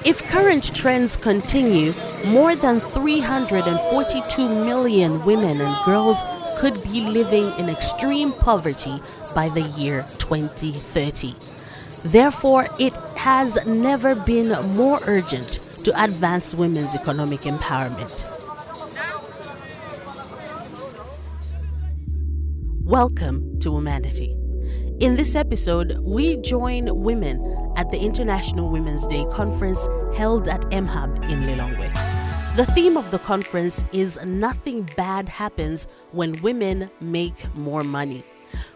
If current trends continue, more than 342 million women and girls could be living in extreme poverty by the year 2030. Therefore, it has never been more urgent to advance women's economic empowerment. Welcome to Womanity. In this episode, we join women at the International Women's Day conference held at MHAB in Lilongwe. The theme of the conference is Nothing Bad Happens When Women Make More Money.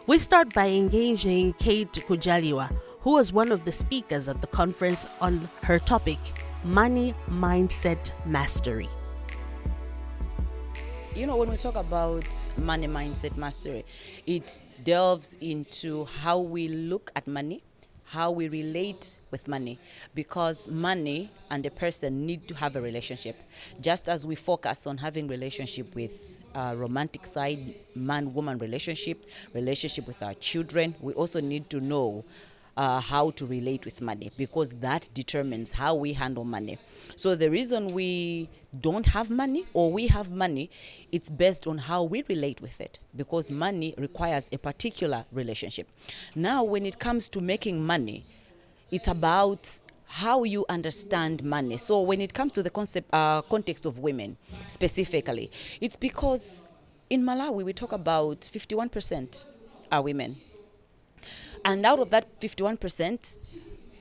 We start by engaging Kate Kujaliwa, who was one of the speakers at the conference on her topic, Money Mindset Mastery. You know, when we talk about money mindset mastery, it delves into how we look at money, how we relate with money, because money and a person need to have a relationship. Just as we focus on having relationship with romantic side, man-woman relationship with our children, we also need to know how to relate with money, because that determines how we handle money. So the reason we don't have money or we have money, it's based on how we relate with it, because money requires a particular relationship. Now, when it comes to making money, it's about how you understand money. So when it comes to the context of women specifically, it's because in Malawi we talk about 51% are women. And out of that 51%,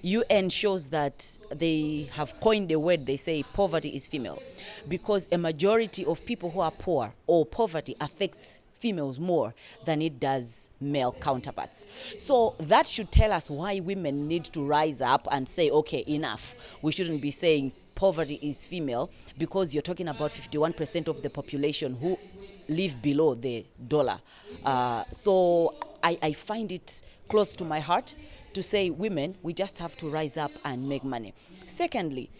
UN shows that they have coined a word, they say poverty is female, because a majority of people who are poor or poverty affects females more than it does male counterparts. So that should tell us why women need to rise up and say, okay, enough. We shouldn't be saying poverty is female, because you're talking about 51% of the population who live below the dollar. So I find it close to my heart to say, women, we just have to rise up and make money. Secondly,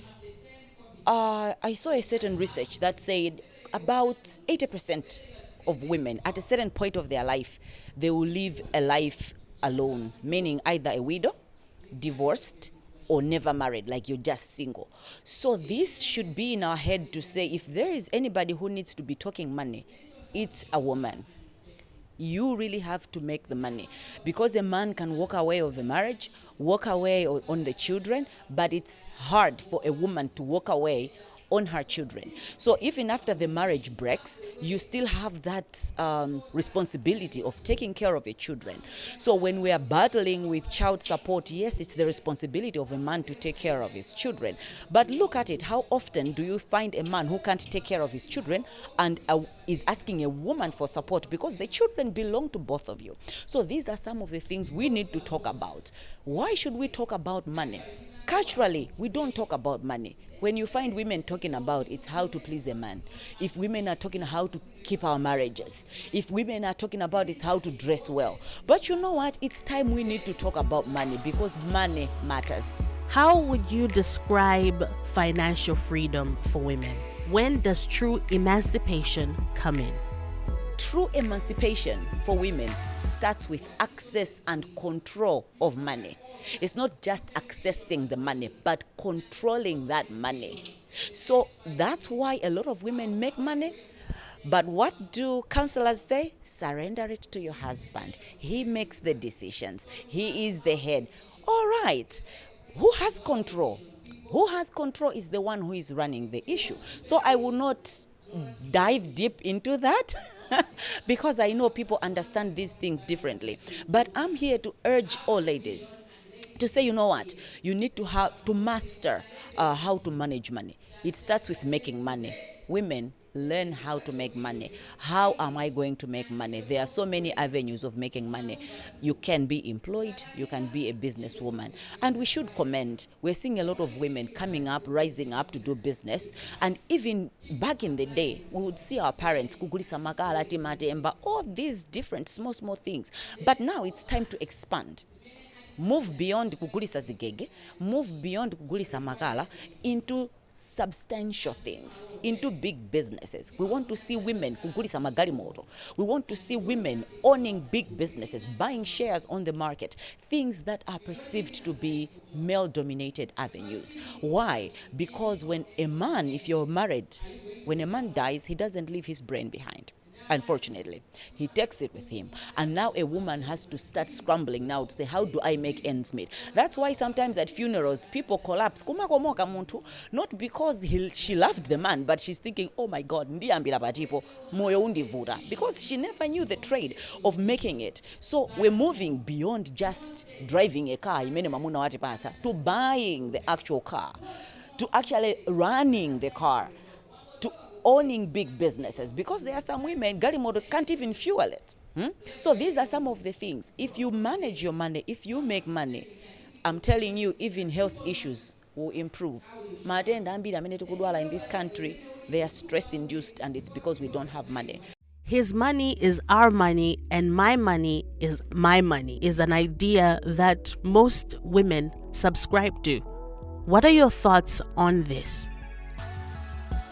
I saw a certain research that said about 80% of women at a certain point of their life, they will live a life alone, meaning either a widow, divorced, or never married, like you're just single. So this should be in our head to say, if there is anybody who needs to be talking money, it's a woman. You really have to make the money, because a man can walk away of a marriage, walk away on the children, but it's hard for a woman to walk away on her children. So even after the marriage breaks, you still have that responsibility of taking care of your children. So when we are battling with child support, yes, it's the responsibility of a man to take care of his children. But look at it, how often do you find a man who can't take care of his children and is asking a woman for support, because the children belong to both of you? So these are some of the things we need to talk about. Why should we talk about money? Culturally, we don't talk about money. When you find women talking about, it's how to please a man. If women are talking how to keep our marriages, if women are talking about, it's how to dress well. But you know what? It's time we need to talk about money, because money matters. How would you describe financial freedom for women? When does true emancipation come in? True emancipation for women starts with access and control of money. It's not just accessing the money, but controlling that money. So that's why a lot of women make money. But what do counselors say? Surrender it to your husband. He makes the decisions. He is the head. All right. Who has control? Who has control is the one who is running the issue. So I will not dive deep into that because I know people understand these things differently. But I'm here to urge all ladies to say, you know what, you need to have to master how to manage money. It starts with making money. Women, learn how to make money. How am I going to make money? There are so many avenues of making money. You can be employed, you can be a businesswoman. And we should commend, we're seeing a lot of women coming up, rising up to do business. And even back in the day, we would see our parents, kugulisa makala, timate, emba, all these different small things. But now it's time to expand. Move beyond kugulisa zigege, move beyond kugulisa makala into substantial things, into big businesses. We want to see women kugulisa magari moto. We want to see women owning big businesses, buying shares on the market, things that are perceived to be male-dominated avenues. Why? Because when a man, if you're married, when a man dies, he doesn't leave his brain behind. Unfortunately, he takes it with him. And now a woman has to start scrambling now to say, how do I make ends meet? That's why sometimes at funerals, people collapse. Kumakomoka muntu, not because she loved the man, but she's thinking, oh my God, ndiambira batipo, moyo undivura. Because she never knew the trade of making it. So we're moving beyond just driving a car, to buying the actual car, to actually running the car, owning big businesses, because there are some women, Garimodo can't even fuel it. So these are some of the things. If you manage your money, if you make money, I'm telling you, even health issues will improve. In this country, they are stress-induced, and it's because we don't have money. His money is our money, and my money is my money is an idea that most women subscribe to. What are your thoughts on this?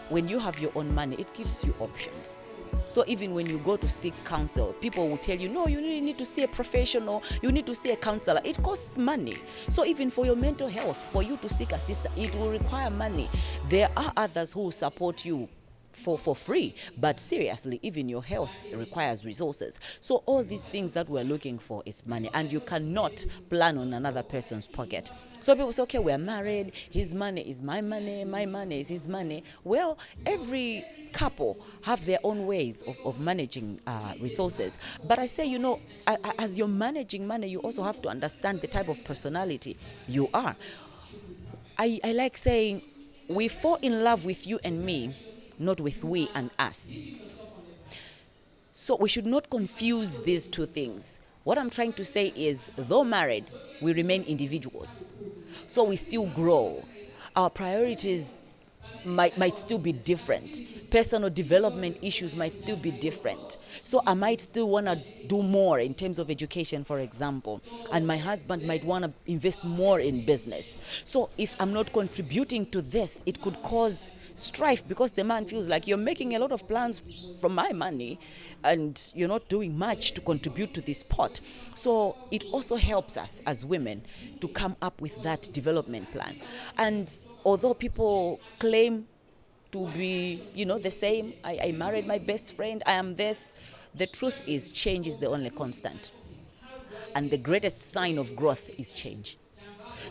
When you have your own money, it gives you options. So even when you go to seek counsel, people will tell you, no, you need to see a professional, you need to see a counselor. It costs money. So even for your mental health, for you to seek assistance, it will require money. There are others who will support you for free, but seriously, even your health requires resources. So all these things that we're looking for is money, and you cannot plan on another person's pocket. So people say, okay, we're married, his money is my money is his money. Well, every couple have their own ways of managing resources. But I say, as you're managing money, you also have to understand the type of personality you are. I like saying, we fall in love with you and me, not with we and us. So we should not confuse these two things. What I'm trying to say is, though married, we remain individuals. So we still grow. Our priorities might still be different. Personal development issues might still be different. So I might still want to do more in terms of education, for example, and my husband might want to invest more in business. So if I'm not contributing to this, it could cause strife, because the man feels like you're making a lot of plans from my money and you're not doing much to contribute to this pot. So it also helps us as women to come up with that development plan. And although people claim to be, the same, I married my best friend, I am this, the truth is change is the only constant. And the greatest sign of growth is change.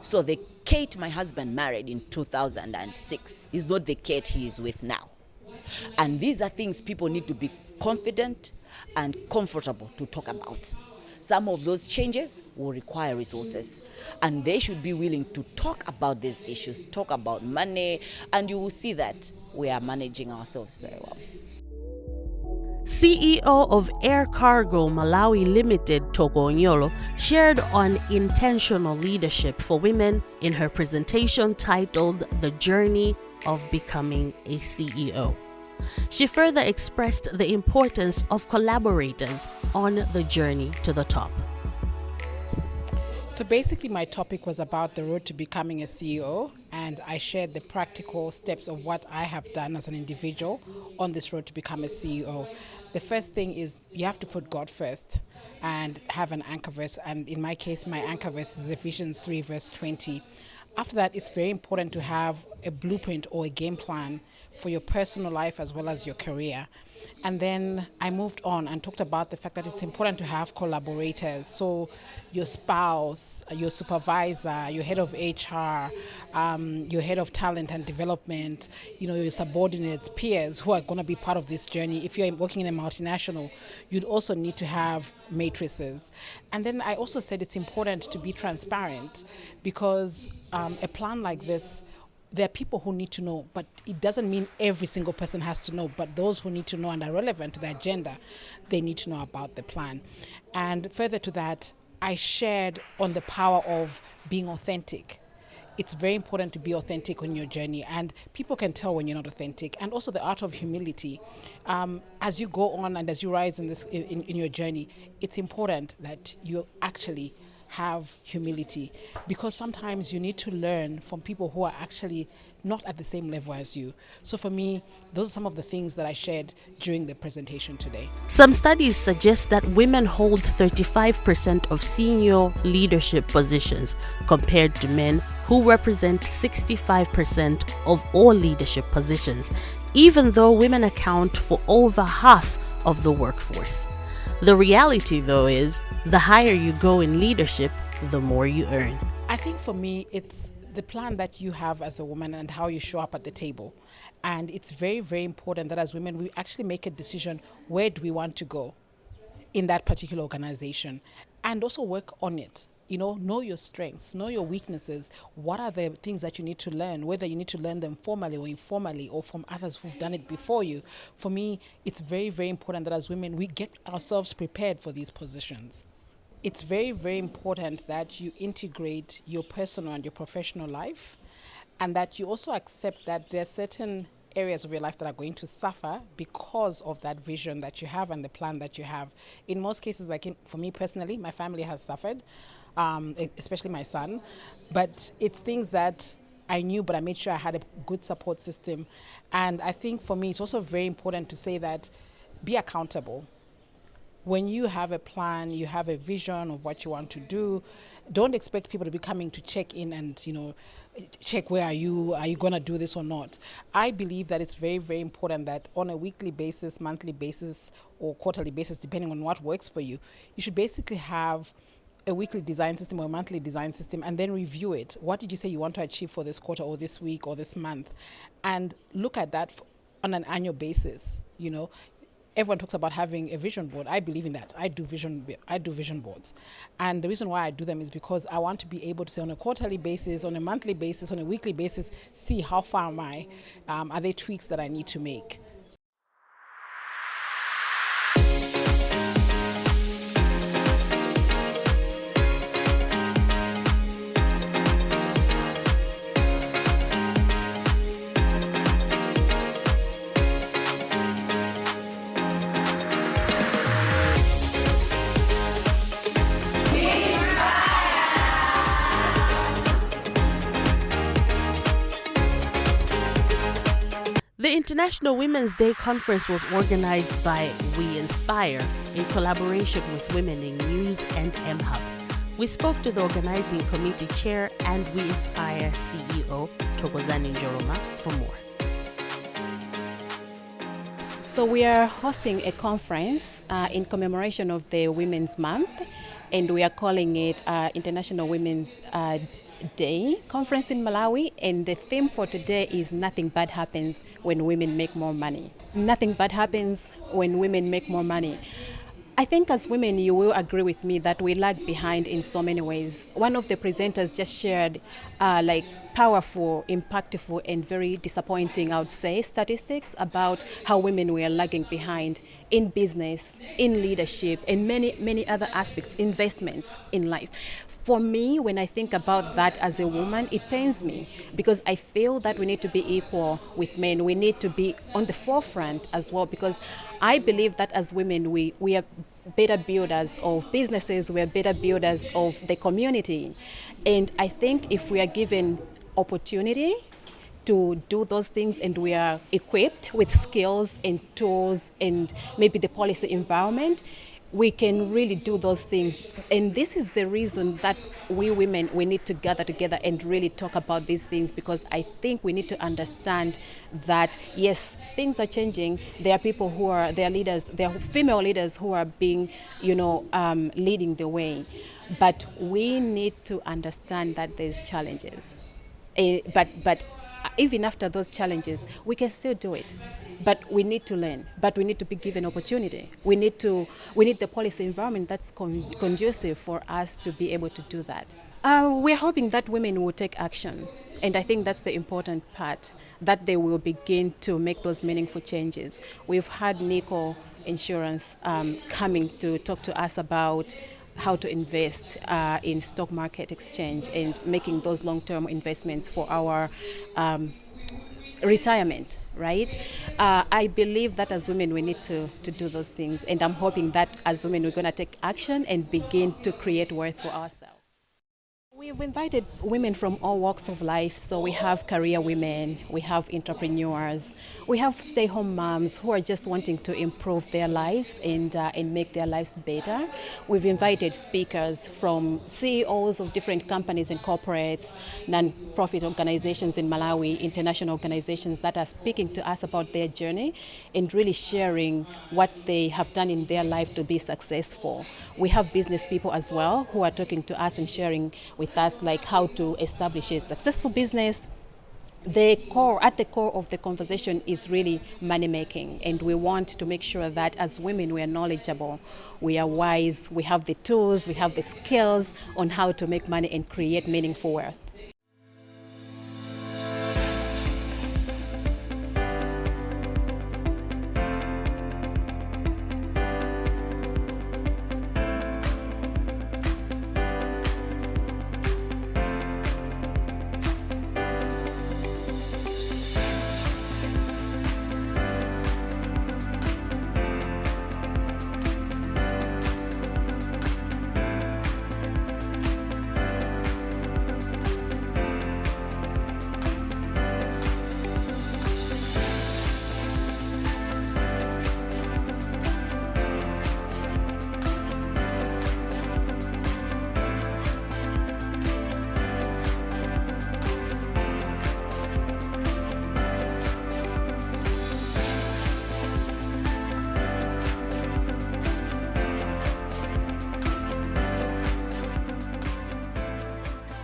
So the Kate my husband married in 2006 is not the Kate he is with now. And these are things people need to be confident and comfortable to talk about. Some of those changes will require resources, and they should be willing to talk about these issues, talk about money, and you will see that we are managing ourselves very well. CEO of Air Cargo Malawi Limited, Togo Onyolo, shared on intentional leadership for women in her presentation titled The Journey of Becoming a CEO. She further expressed the importance of collaborators on the journey to the top. So basically my topic was about the road to becoming a CEO, and I shared the practical steps of what I have done as an individual on this road to become a CEO. The first thing is you have to put God first and have an anchor verse, and in my case my anchor verse is Ephesians 3 verse 20. After that, it's very important to have a blueprint or a game plan for your personal life as well as your career. And then I moved on and talked about the fact that it's important to have collaborators. So your spouse, your supervisor, your head of HR, your head of talent and development, your subordinates, peers who are going to be part of this journey. If you're working in a multinational, you'd also need to have matrices. And then I also said it's important to be transparent, because a plan like this, there are people who need to know, but it doesn't mean every single person has to know. But those who need to know and are relevant to the agenda, they need to know about the plan. And further to that, I shared on the power of being authentic. It's very important to be authentic on your journey, and people can tell when you're not authentic. And also the art of humility. As you go on and as you rise in your journey, it's important that you actually have humility, because sometimes you need to learn from people who are actually not at the same level as you. So for me, those are some of the things that I shared during the presentation today. Some studies suggest that women hold 35% of senior leadership positions compared to men, who represent 65% of all leadership positions, even though women account for over half of the workforce. The reality, though, is the higher you go in leadership, the more you earn. I think for me, it's the plan that you have as a woman and how you show up at the table. And it's very, very important that as women, we actually make a decision, where do we want to go in that particular organization, and also work on it. Know your strengths, know your weaknesses. What are the things that you need to learn, whether you need to learn them formally or informally or from others who've done it before you. For me, it's very, very important that as women, we get ourselves prepared for these positions. It's very, very important that you integrate your personal and your professional life, and that you also accept that there are certain areas of your life that are going to suffer because of that vision that you have and the plan that you have. In most cases, for me personally, my family has suffered, especially my son. But it's things that I knew, but I made sure I had a good support system. And I think for me, it's also very important to say that be accountable. When you have a plan, you have a vision of what you want to do, don't expect people to be coming to check in and, check where are you going to do this or not. I believe that it's very, very important that on a weekly basis, monthly basis, or quarterly basis, depending on what works for you, you should basically have a weekly design system or a monthly design system, and then review it. What did you say you want to achieve for this quarter or this week or this month? And look at that on an annual basis, Everyone talks about having a vision board. I believe in that. I do vision boards. And the reason why I do them is because I want to be able to say on a quarterly basis, on a monthly basis, on a weekly basis, see how far am I? Are there tweaks that I need to make? The International Women's Day Conference was organized by We Inspire in collaboration with Women in News and MHub. We spoke to the organizing committee chair and We Inspire CEO, Thokozani Njoroma, for more. So we are hosting a conference in commemoration of the Women's Month, and we are calling it International Women's Day Conference in Malawi, and the theme for today is Nothing Bad Happens When Women Make More Money. Nothing bad happens when women make more money. I think as women, you will agree with me that we lag behind in so many ways. One of the presenters just shared powerful, impactful, and very disappointing, I would say, statistics about how women were lagging behind in business, in leadership, and many other aspects, investments in life. For me, when I think about that as a woman, it pains me because I feel that we need to be equal with men. We need to be on the forefront as well, because I believe that as women, we are better builders of businesses, we are better builders of the community. And I think if we are given opportunity to do those things and we are equipped with skills and tools and maybe the policy environment, we can really do those things. And this is the reason that we women, we need to gather together and really talk about these things, because I think we need to understand that, yes, things are changing. There are people there are leaders, there are female leaders who are being, leading the way. But we need to understand that there's challenges. But even after those challenges, we can still do it. But we need to learn. But we need to be given opportunity. We need the policy environment that's conducive for us to be able to do that. We're hoping that women will take action. And I think that's the important part, that they will begin to make those meaningful changes. We've had Nico Insurance coming to talk to us about how to invest in stock market exchange and making those long-term investments for our retirement, right? I believe that as women we need to do those things, and I'm hoping that as women we're going to take action and begin to create wealth for ourselves. We've invited women from all walks of life. So we have career women, we have entrepreneurs, we have stay-home moms who are just wanting to improve their lives and make their lives better. We've invited speakers from CEOs of different companies and corporates, non-profit organizations in Malawi, international organizations that are speaking to us about their journey and really sharing what they have done in their life to be successful. We have business people as well who are talking to us and sharing with us like how to establish a successful business. At the core of the conversation is really money making, and we want to make sure that as women we are knowledgeable, we are wise, we have the tools, we have the skills on how to make money and create meaningful wealth.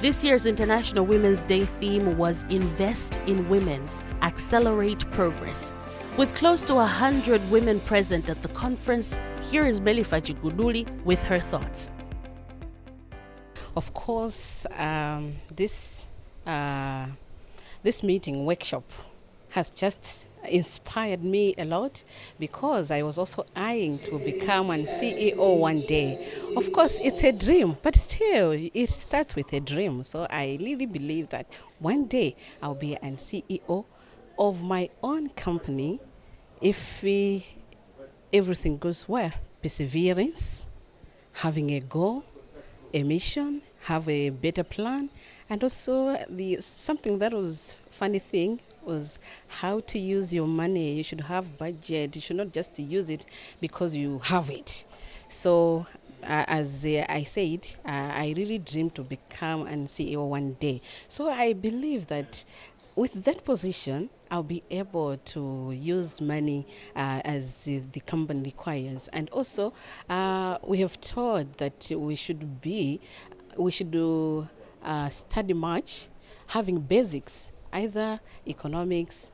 This year's International Women's Day theme was Invest in Women, Accelerate Progress. With close to 100 women present at the conference, here is Bfaji Guli with her thoughts. Of course, this meeting workshop has just inspired me a lot because I was also eyeing to become an CEO one day. Of course, it's a dream, but still, it starts with a dream. So I really believe that one day I'll be an CEO of my own company if everything goes well. Perseverance, having a goal, a mission, have a better plan, and also something that was funny thing was how to use your money. You should have budget. You should not just use it because you have it. So as I said, I really dream to become an CEO one day. So I believe that with that position, I'll be able to use money as the company requires. And also, we have taught that we should do study much, having basics, either economics,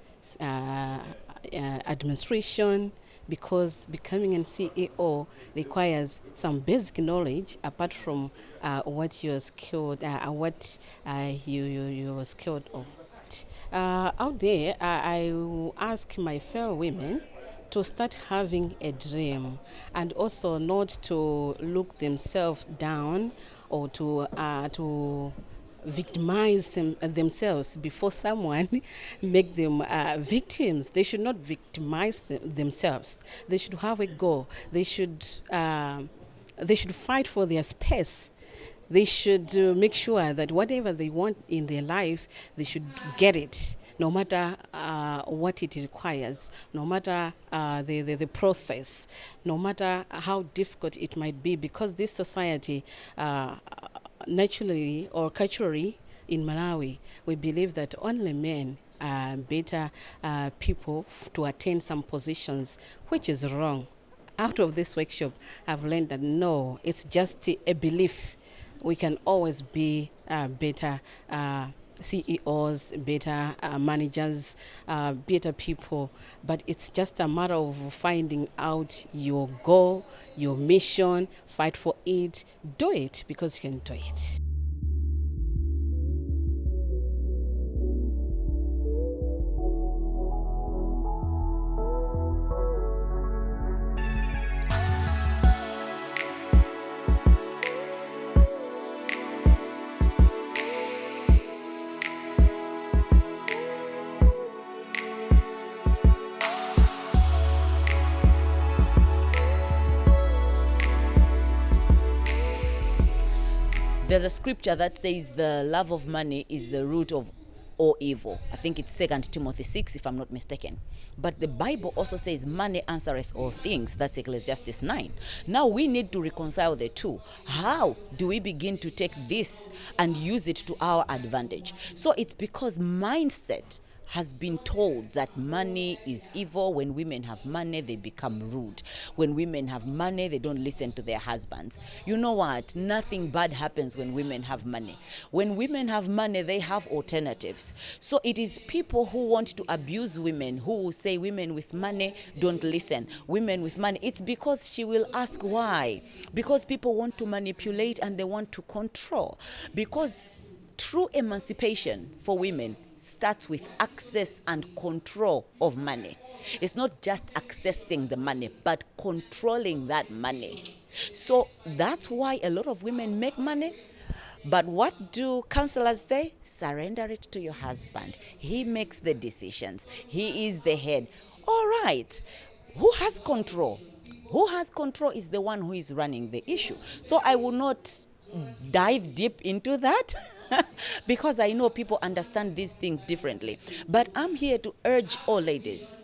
administration, because becoming an CEO requires some basic knowledge apart from what you're skilled, you're skilled of. Out there, I will ask my fellow women to start having a dream and also not to look themselves down or to victimize themselves before someone make them victims. They should not victimize themselves. They should have a goal. They should fight for their space. They should make sure that whatever they want in their life, they should get it, no matter what it requires, no matter the process, no matter how difficult it might be, because this society, naturally or culturally in Malawi, we believe that only men are better people to attain some positions, which is wrong. Out of this workshop, I've learned that no, it's just a belief. We can always be better CEOs, better managers, better people, but it's just a matter of finding out your goal, your mission, fight for it, do it because you can do it. There's a scripture that says the love of money is the root of all evil. I think it's 2 Timothy 6, if I'm not mistaken. But the Bible also says money answereth all things. That's Ecclesiastes 9. Now we need to reconcile the two. How do we begin to take this and use it to our advantage? So it's because mindset has been told that money is evil. When women have money, they become rude. When women have money, they don't listen to their husbands. You know what? Nothing bad happens when women have money. When women have money, they have alternatives. So it is people who want to abuse women, who will say women with money don't listen. Women with money. It's because she will ask why. Because people want to manipulate and they want to control. Because true emancipation for women starts with access and control of money. It's not just accessing the money, but controlling that money. So that's why a lot of women make money. But what do counselors say? Surrender it to your husband. He makes the decisions. He is the head. All right. Who has control? Who has control is the one who is running the issue. So I will not dive deep into that because I know people understand these things differently. But I'm here to urge all ladies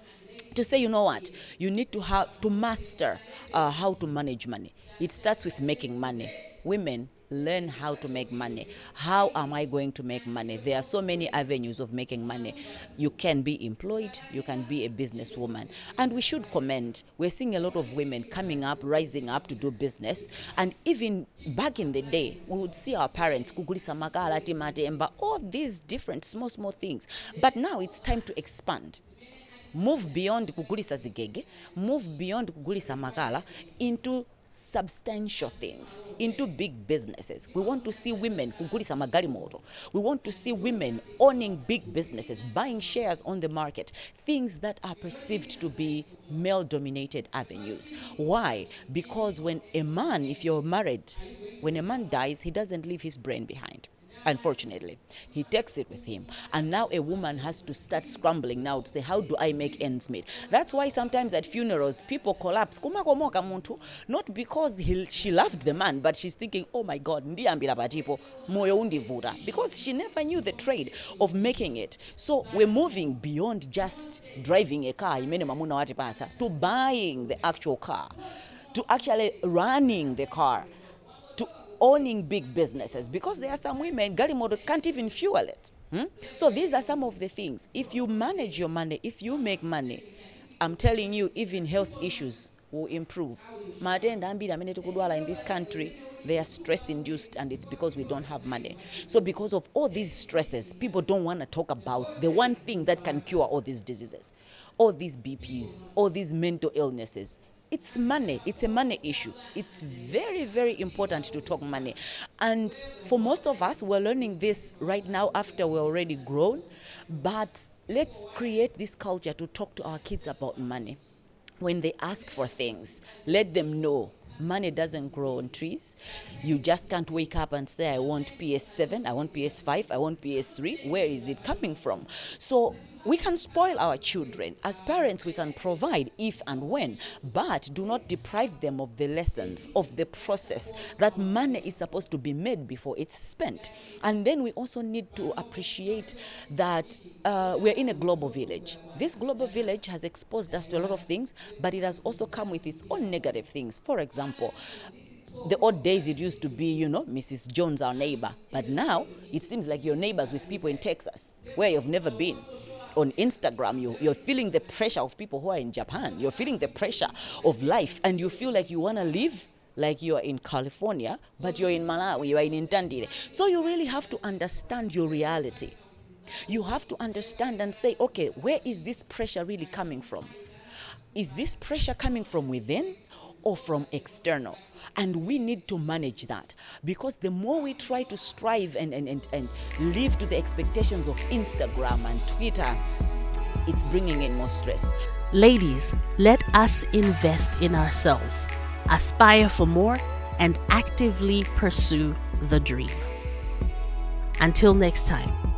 to say, you know what, you need to have to master how to manage money. It starts with making money. Women, learn how to make money. How am I going to make money? There are so many avenues of making money. You can be employed, you can be a businesswoman. And we should commend, we're seeing a lot of women coming up, rising up to do business. And even back in the day, we would see our parents, kugulisa makala, timatemba, all these different small things. But now it's time to expand. Move beyond kugulisa zigege, move beyond kugulisa makala into substantial things, into big businesses. We want to see women kugulisa magari moto. We want to see women owning big businesses, buying shares on the market, things that are perceived to be male-dominated avenues. Why? Because when a man, if you're married, when a man dies, he doesn't leave his brain behind. Unfortunately, he takes it with him. And now a woman has to start scrambling now to say, how do I make ends meet? That's why sometimes at funerals, people collapse. Not because she loved the man, but she's thinking, oh my God, because she never knew the trade of making it. So we're moving beyond just driving a car, to buying the actual car, to actually running the car, owning big businesses, because there are some women, Garimodo can't even fuel it. So these are some of the things. If you manage your money, if you make money, I'm telling you, even health issues will improve. In this country, they are stress-induced, and it's because we don't have money. So because of all these stresses, people don't want to talk about the one thing that can cure all these diseases, all these BPs, all these mental illnesses. It's money. It's a money issue. It's very, very important to talk money. And for most of us, we're learning this right now after we're already grown. But let's create this culture to talk to our kids about money. When they ask for things, let them know money doesn't grow on trees. You just can't wake up and say, I want PS7, I want PS5, I want PS3. Where is it coming from? So we can spoil our children. As parents, we can provide if and when, but do not deprive them of the lessons, of the process that money is supposed to be made before it's spent. And then we also need to appreciate that we're in a global village. This global village has exposed us to a lot of things, but it has also come with its own negative things. For example, the old days it used to be, Mrs. Jones, our neighbor. But now it seems like you're neighbors with people in Texas, where you've never been. On Instagram, you're feeling the pressure of people who are in Japan. You're feeling the pressure of life, and you feel like you want to live like you're in California, but you're in Malawi, you're in Intandire. So you really have to understand your reality. You have to understand and say, okay, where is this pressure really coming from? Is this pressure coming from within or from external? And we need to manage that, because the more we try to strive and live to the expectations of Instagram and Twitter, it's bringing in more stress. Ladies, let us invest in ourselves, aspire for more, and actively pursue the dream. Until next time.